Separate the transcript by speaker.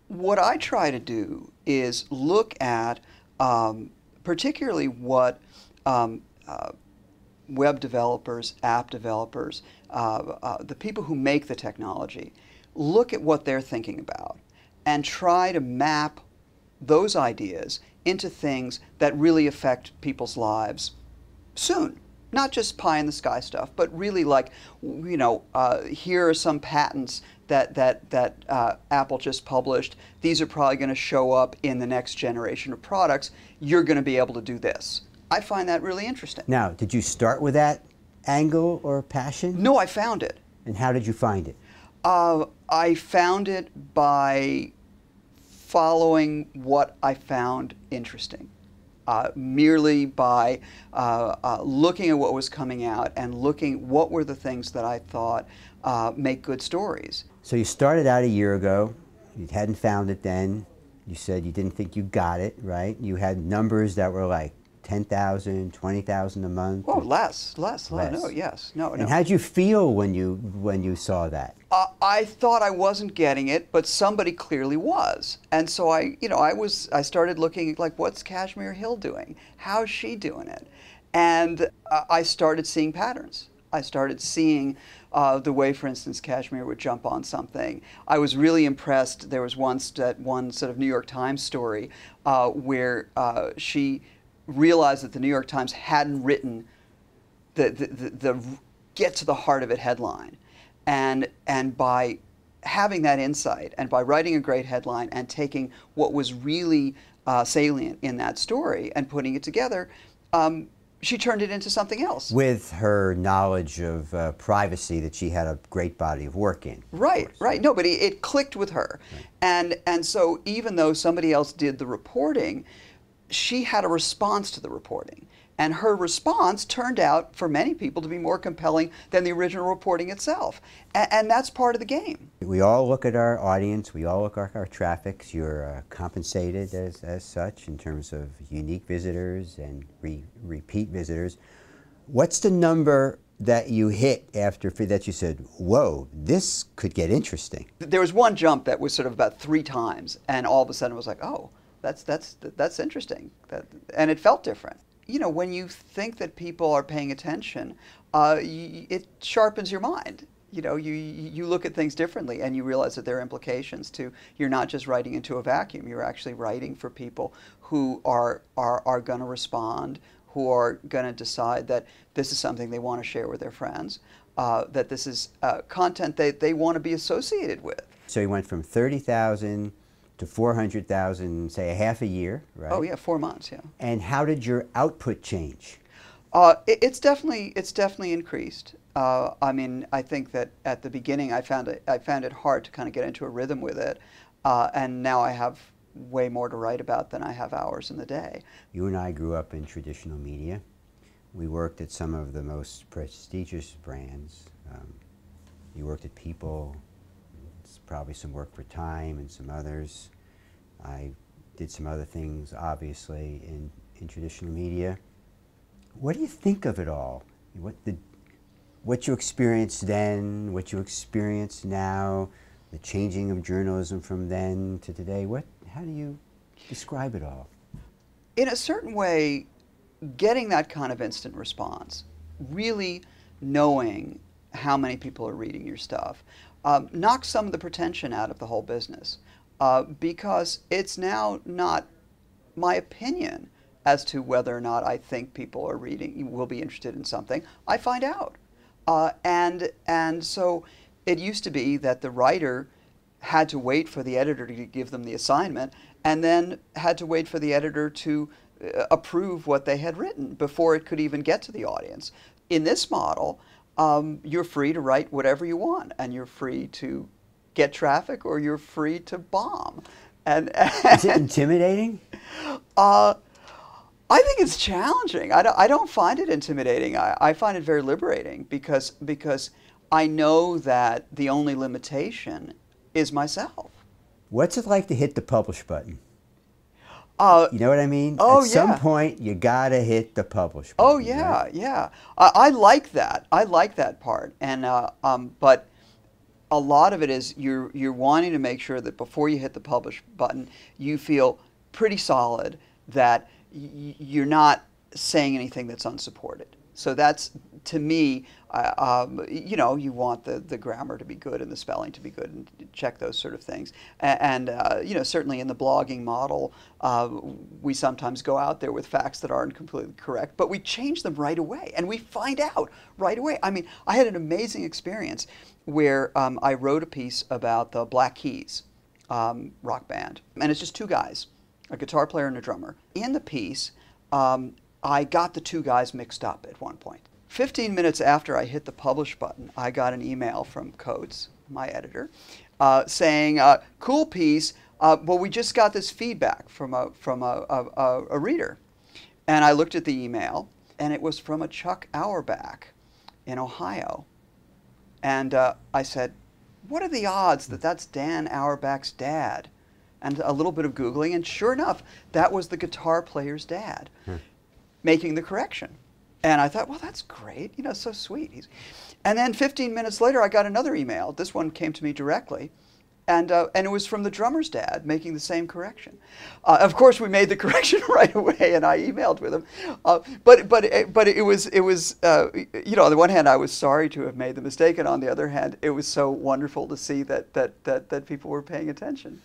Speaker 1: What I try to do is look at particularly what um, uh, web developers, app developers, the people who make the technology, look at what they're thinking about and try to map those ideas into things that really affect people's lives soon. Not just pie in the sky stuff, but really like, here are some patents that Apple just published. These are probably going to show up in the next generation of products. You're going to be able to do this. I find that really interesting.
Speaker 2: Now, did you start with that angle or passion?
Speaker 1: No, I found it.
Speaker 2: And how did you find it?
Speaker 1: I found it by following what I found interesting. Merely by looking at what was coming out and looking what were the things that I thought make good stories.
Speaker 2: So you started out a year ago. You hadn't found it then. You said you didn't think you got it, right? You had numbers that were like 10,000, 20,000 a month.
Speaker 1: Oh, less. No, yes, no.
Speaker 2: And how'd you feel when you saw that?
Speaker 1: I thought I wasn't getting it, but somebody clearly was, and so I started looking like, what's Kashmir Hill doing? How's she doing it? And I started seeing patterns. I started seeing the way, for instance, Kashmir would jump on something. I was really impressed. There was one sort of New York Times story where she realized that the New York Times hadn't written the get to the heart of it headline. And by having that insight and by writing a great headline and taking what was really salient in that story and putting it together, she turned it into something else.
Speaker 2: With her knowledge of privacy that she had a great body of work in.
Speaker 1: Right. No, but it clicked with her. Right. And so even though somebody else did the reporting, she had a response to the reporting. And her response turned out, for many people, to be more compelling than the original reporting itself. And that's part of the game.
Speaker 2: We all look at our audience. We all look at our traffics. You're compensated as such in terms of unique visitors and repeat visitors. What's the number that you hit after that you said, whoa, this could get interesting?
Speaker 1: There was one jump that was sort of about 3 times. And all of a sudden it was like, oh, that's interesting. And it felt different. You know, when you think that people are paying attention, it sharpens your mind. You know, you look at things differently and you realize that there are implications to, you're not just writing into a vacuum, you're actually writing for people who are going to respond, who are going to decide that this is something they want to share with their friends, that this is content they want to be associated with.
Speaker 2: So you went from 30,000 to 400,000, say, a half a year, right?
Speaker 1: Oh yeah, 4 months, yeah.
Speaker 2: And how did your output change?
Speaker 1: It's definitely increased. I mean, I think that at the beginning I found it hard to kind of get into a rhythm with it, and now I have way more to write about than I have hours in the day.
Speaker 2: You and I grew up in traditional media. We worked at some of the most prestigious brands. You worked at People. Probably some work for Time and some others. I did some other things, obviously, in traditional media. What do you think of it all? What you experienced then, what you experience now, the changing of journalism from then to today. How do you describe it all?
Speaker 1: In a certain way, getting that kind of instant response, really knowing how many people are reading your stuff, knocks some of the pretension out of the whole business, because it's now not my opinion as to whether or not I think people are will be interested in something. I find out, and so it used to be that the writer had to wait for the editor to give them the assignment, and then had to wait for the editor to approve what they had written before it could even get to the audience. In this model, you're free to write whatever you want, and you're free to get traffic, or you're free to bomb.
Speaker 2: Is it intimidating?
Speaker 1: I think it's challenging. I don't find it intimidating. I find it very liberating because I know that the only limitation is myself.
Speaker 2: What's it like to hit the publish button? You know what I mean?
Speaker 1: Oh,
Speaker 2: At some point, you gotta hit the publish button.
Speaker 1: Oh yeah,
Speaker 2: right?
Speaker 1: yeah. I like that. I like that part. And but a lot of it is you're wanting to make sure that before you hit the publish button, you feel pretty solid that you're not saying anything that's unsupported. So that's, to me, you know, you want the grammar to be good and the spelling to be good, and check those sort of things. And you know, certainly in the blogging model, we sometimes go out there with facts that aren't completely correct, but we change them right away, and we find out right away. I mean, I had an amazing experience where I wrote a piece about the Black Keys rock band, and it's just two guys, a guitar player and a drummer. In the piece, I got the two guys mixed up at one point. 15 minutes after I hit the publish button, I got an email from Coates, my editor, saying, cool piece, well, we just got this feedback from a reader. And I looked at the email, and it was from a Chuck Auerbach in Ohio. And I said, what are the odds that that's Dan Auerbach's dad? And a little bit of Googling, and sure enough, that was the guitar player's dad making the correction. And I thought, well, that's great, you know, so sweet. And then 15 minutes later, I got another email. This one came to me directly, and it was from the drummer's dad making the same correction. Of course, we made the correction right away, and I emailed with him. But it was you know, on the one hand, I was sorry to have made the mistake, and on the other hand, it was so wonderful to see that people were paying attention.